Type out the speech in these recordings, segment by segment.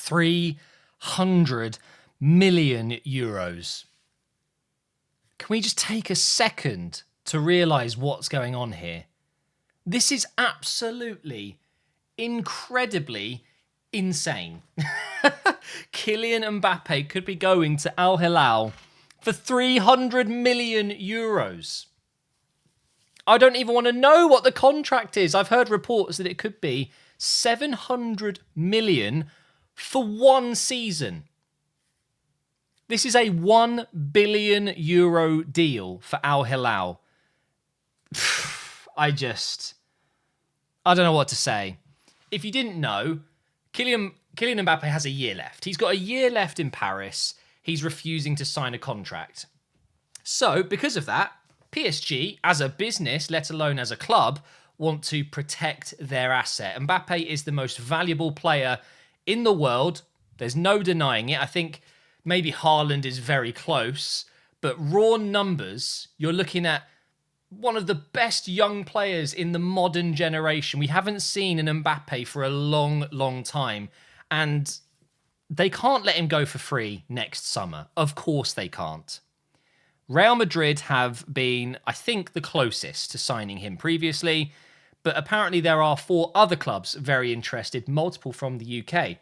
300 million euros. Can we just take a second to realise what's going on here? This is absolutely, incredibly insane. Kylian Mbappe could be going to Al Hilal for 300 million euros. I don't even want to know what the contract is. I've heard reports that it could be 700 million for one season. This is a 1 billion euro deal for Al Hilal. I don't know what to say. If you didn't know, Kylian Mbappe has a year left. He's got a year left in Paris. He's refusing to sign a contract. So, because of that, PSG, as a business, let alone as a club, want to protect their asset. Mbappe is the most valuable player in the world. There's no denying it. I think maybe Haaland is very close, but raw numbers, you're looking at one of the best young players in the modern generation. We haven't seen an Mbappe for a long, long time, and they can't let him go for free next summer. Of course they can't. Real Madrid have been, I think, the closest to signing him previously, but apparently there are 4 other clubs very interested, multiple from the UK.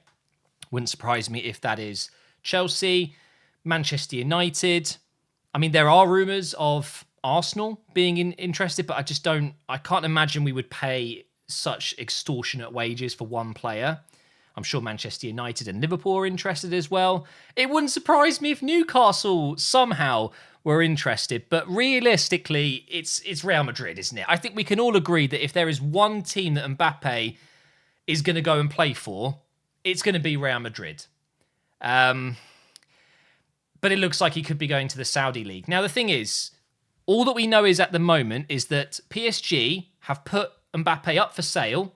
Wouldn't surprise me if that is Chelsea, Manchester United. I mean, there are rumours of Arsenal being interested, but I can't imagine we would pay such extortionate wages for one player. I'm sure Manchester United and Liverpool are interested as well. It wouldn't surprise me if Newcastle somehow were interested, but realistically, it's Real Madrid, isn't it? I think we can all agree that if there is one team that Mbappe is going to go and play for, it's going to be Real Madrid. But it looks like he could be going to the Saudi League. Now, the thing is, all that we know is at the moment is that PSG have put Mbappe up for sale,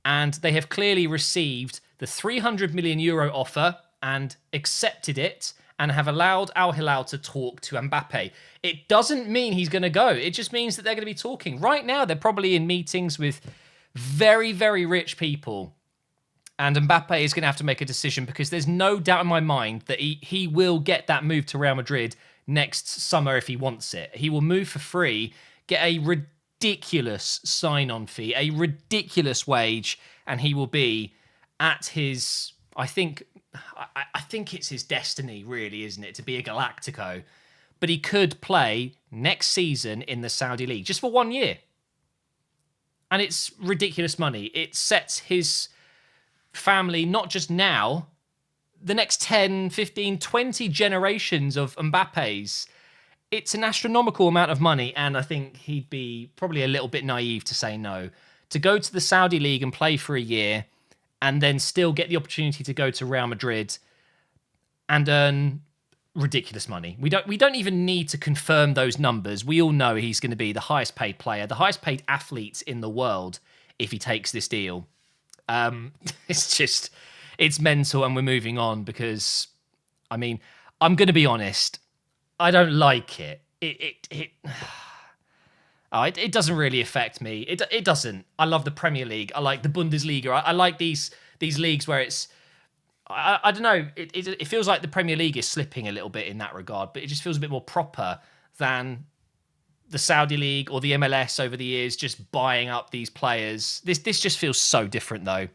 and they have clearly received the 300 million euro offer and accepted it and have allowed Al Hilal to talk to Mbappe. It doesn't mean he's going to go. It just means that they're going to be talking. Right now, they're probably in meetings with very, very rich people. And Mbappe is going to have to make a decision because there's no doubt in my mind that he will get that move to Real Madrid next summer if he wants it. He will move for free, get a ridiculous sign-on fee, a ridiculous wage, and he will be at his, I think it's his destiny, really, isn't it, to be a Galactico. But he could play next season in the Saudi League, just for 1 year. And it's ridiculous money. It sets his family, not just now, the next 10, 15, 20 generations of Mbappes. It's an astronomical amount of money, and I think he'd be probably a little bit naive to say no. To go to the Saudi League and play for a year, and then still get the opportunity to go to Real Madrid and earn ridiculous money. We don't even need to confirm those numbers. We all know he's going to be the highest paid player, the highest paid athlete in the world if he takes this deal. It's mental, and we're moving on because, I mean, I'm going to be honest, I don't like it. It doesn't really affect me. It doesn't. I love the Premier League. I like the Bundesliga. I like these leagues where it's, I don't know, it feels like the Premier League is slipping a little bit in that regard, but it just feels a bit more proper than the Saudi League or the MLS over the years, just buying up these players. This just feels so different, though.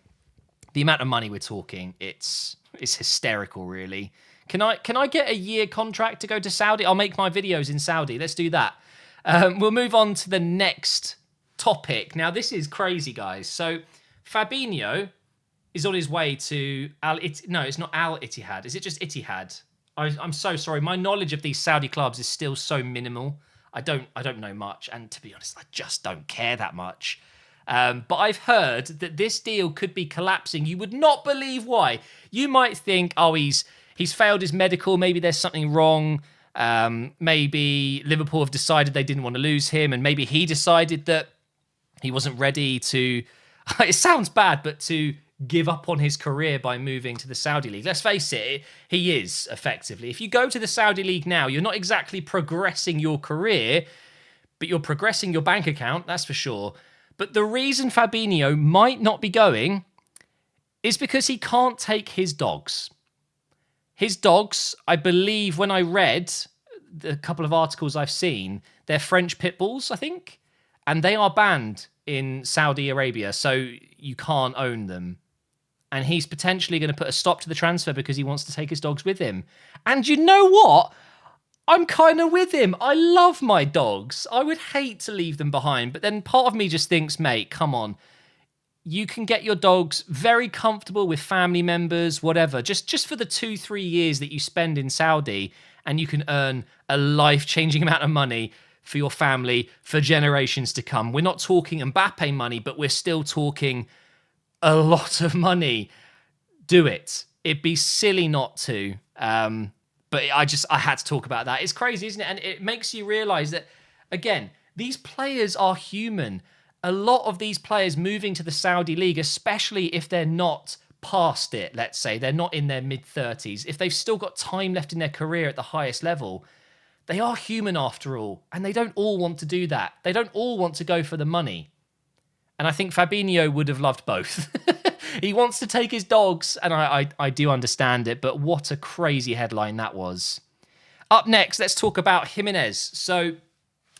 The amount of money we're talking, it's hysterical, really. Can I get a year contract to go to Saudi? I'll make my videos in Saudi. Let's do that. We'll move on to the next topic. Now, this is crazy, guys. So, Fabinho is on his way to No, it's not Al Ittihad. Is it just Ittihad? I'm so sorry. My knowledge of these Saudi clubs is still so minimal. I don't know much, and to be honest, I just don't care that much. But I've heard that this deal could be collapsing. You would not believe why. You might think, oh, he's failed his medical. Maybe there's something wrong. Maybe Liverpool have decided they didn't want to lose him, and maybe he decided that he wasn't ready to. It sounds bad, but to give up on his career by moving to the Saudi League. Let's face it, he is effectively. If you go to the Saudi League now, you're not exactly progressing your career, but you're progressing your bank account, that's for sure. But the reason Fabinho might not be going is because he can't take his dogs. His dogs, I believe, when I read the couple of articles I've seen, they're French pit bulls, I think, and they are banned in Saudi Arabia, so you can't own them. And he's potentially going to put a stop to the transfer because he wants to take his dogs with him. And you know what? I'm kind of with him. I love my dogs. I would hate to leave them behind. But then part of me just thinks, mate, come on. You can get your dogs very comfortable with family members, whatever, just for the 2-3 years that you spend in Saudi, and you can earn a life-changing amount of money for your family for generations to come. We're not talking Mbappe money, but we're still talking a lot of money. Do it. It'd be silly not to. But I had to talk about that. It's crazy, isn't it? And it makes you realize that, again, these players are human. A lot of these players moving to the Saudi League, especially if they're not past it, let's say, they're not in their mid-30s, if they've still got time left in their career at the highest level, they are human after all. And they don't all want to do that. They don't all want to go for the money. And I think Fabinho would have loved both. He wants to take his dogs, and I do understand it, but what a crazy headline that was. Up next, let's talk about Jimenez. So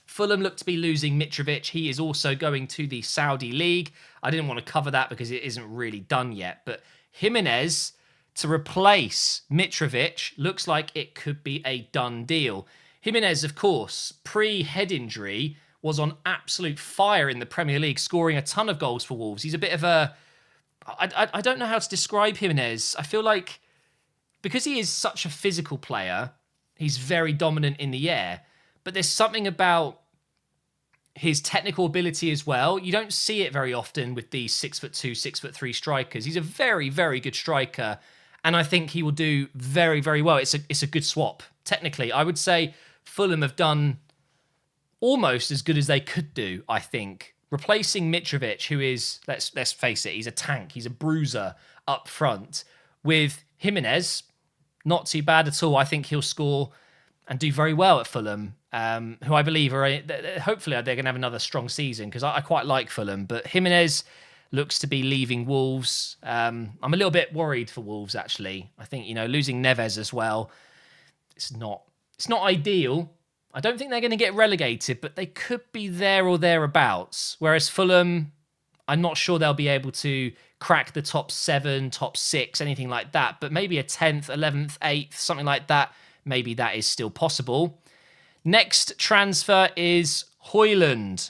Fulham look to be losing Mitrovic. He is also going to the Saudi League. I didn't want to cover that because it isn't really done yet, but Jimenez to replace Mitrovic looks like it could be a done deal. Jimenez, of course, pre-head injury, was on absolute fire in the Premier League, scoring a ton of goals for Wolves. He's a bit of a... I don't know how to describe Jimenez. I feel like because he is such a physical player, he's very dominant in the air, but there's something about his technical ability as well. You don't see it very often with these 6'2", 6'3" strikers. He's a very, very good striker, and I think he will do very, very well. It's a good swap. Technically, I would say Fulham have done almost as good as they could do, I think. Replacing Mitrovic, who is, let's face it, he's a tank, he's a bruiser up front, with Jimenez, not too bad at all. I think he'll score and do very well at Fulham, who I believe are, hopefully they're going to have another strong season, because I quite like Fulham. But Jimenez looks to be leaving Wolves. I'm a little bit worried for Wolves, actually. I think, losing Neves as well, it's not ideal. I don't think they're going to get relegated, but they could be there or thereabouts. Whereas Fulham, I'm not sure they'll be able to crack the top 7, top 6, anything like that. But maybe a 10th, 11th, 8th, something like that. Maybe that is still possible. Next transfer is Højlund.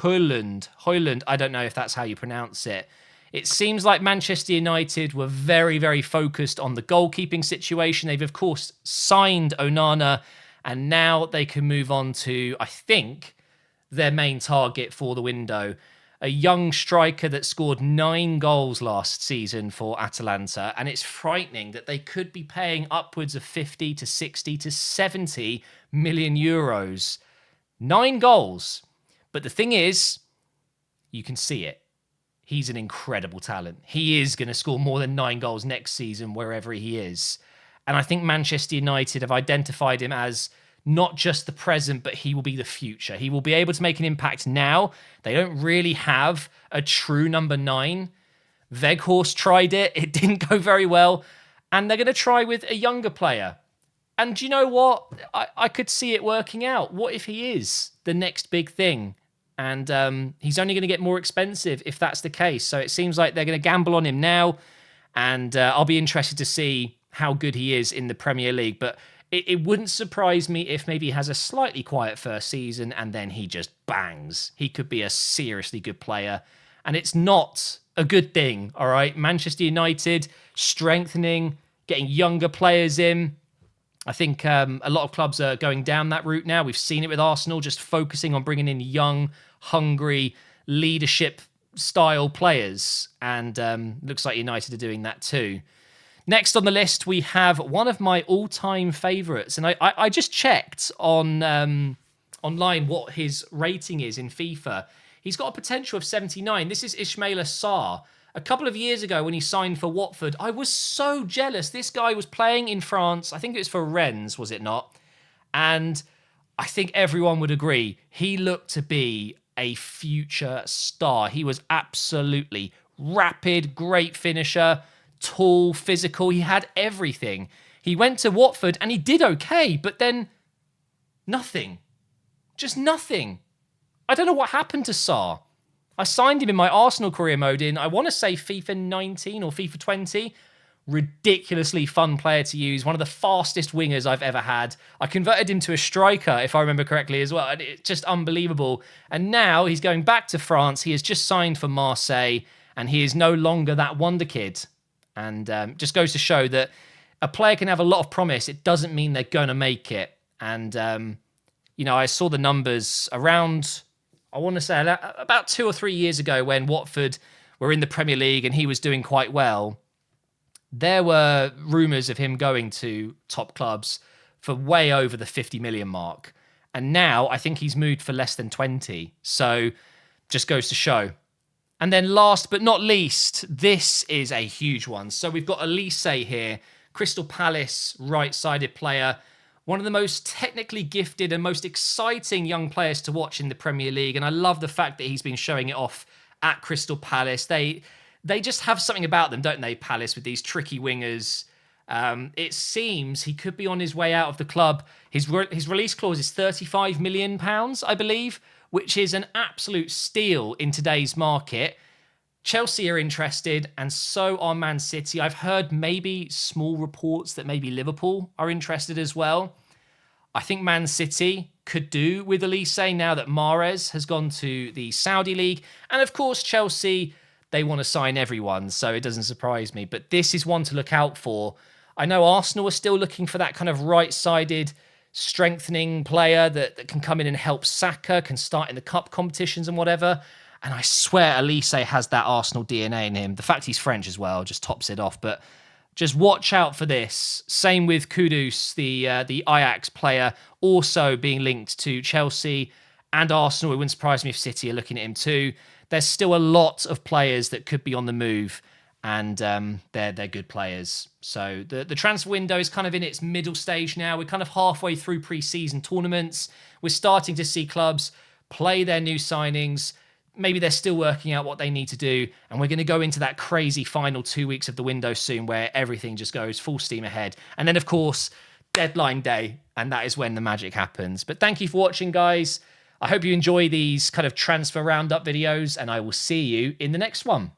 I don't know if that's how you pronounce it. It seems like Manchester United were very, very focused on the goalkeeping situation. They've, of course, signed Onana, and now they can move on to, I think, their main target for the window. A young striker that scored 9 goals last season for Atalanta. And it's frightening that they could be paying upwards of 50 to 60 to 70 million euros. 9 goals. But the thing is, you can see it. He's an incredible talent. He is going to score more than 9 goals next season wherever he is. And I think Manchester United have identified him as not just the present, but he will be the future. He will be able to make an impact now. They don't really have a true number 9. Weghorst tried it. It didn't go very well. And they're going to try with a younger player. And do you know what? I could see it working out. What if he is the next big thing? And he's only going to get more expensive if that's the case. So it seems like they're going to gamble on him now. And I'll be interested to see how good he is in the Premier League. But it wouldn't surprise me if maybe he has a slightly quiet first season and then he just bangs. He could be a seriously good player. And it's not a good thing, all right? Manchester United strengthening, getting younger players in. I think a lot of clubs are going down that route now. We've seen it with Arsenal, just focusing on bringing in young, hungry, leadership-style players. And looks like United are doing that too. Next on the list, we have one of my all-time favourites. And I just checked on online what his rating is in FIFA. He's got a potential of 79. This is Ismaila Sarr. A couple of years ago when he signed for Watford, I was so jealous. This guy was playing in France. I think it was for Rennes, was it not? And I think everyone would agree. He looked to be a future star. He was absolutely rapid, great finisher, tall, physical. He had everything. He went to Watford and he did okay, but then nothing. Just nothing. I don't know what happened to Sarr. I signed him in my Arsenal career mode in, I want to say FIFA 19 or FIFA 20. Ridiculously fun player to use. One of the fastest wingers I've ever had. I converted him to a striker, if I remember correctly as well. And it's just unbelievable. And now he's going back to France. He has just signed for Marseille, and he is no longer that wonder kid. And just goes to show that a player can have a lot of promise. It doesn't mean they're going to make it. And, I saw the numbers around, I want to say, about 2 or 3 years ago when Watford were in the Premier League and he was doing quite well. There were rumours of him going to top clubs for way over the 50 million mark. And now I think he's moved for less than 20. So just goes to show. And then last but not least, this is a huge one. So we've got Elise here, Crystal Palace right-sided player. One of the most technically gifted and most exciting young players to watch in the Premier League. And I love the fact that he's been showing it off at Crystal Palace. They just have something about them, don't they, Palace, with these tricky wingers. It seems he could be on his way out of the club. His release clause is £35 million, I believe, which is an absolute steal in today's market. Chelsea are interested, and so are Man City. I've heard maybe small reports that maybe Liverpool are interested as well. I think Man City could do with Elise now that Mahrez has gone to the Saudi League. And of course, Chelsea, they want to sign everyone, so it doesn't surprise me. But this is one to look out for. I know Arsenal are still looking for that kind of right-sided strengthening player that can come in and help Saka, can start in the cup competitions and whatever. And I swear Elise has that Arsenal DNA in him. The fact he's French as well just tops it off. But just watch out for this. Same with Kudus, the Ajax player, also being linked to Chelsea and Arsenal. It wouldn't surprise me if City are looking at him too. There's still a lot of players that could be on the move, and they're good players. So the transfer window is kind of in its middle stage now. We're kind of halfway through pre-season tournaments. We're starting to see clubs play their new signings. Maybe they're still working out what they need to do, and we're going to go into that crazy final 2 weeks of the window soon where everything just goes full steam ahead. And then, of course, deadline day, and that is when the magic happens. But thank you for watching, guys. I hope you enjoy these kind of transfer roundup videos, and I will see you in the next one.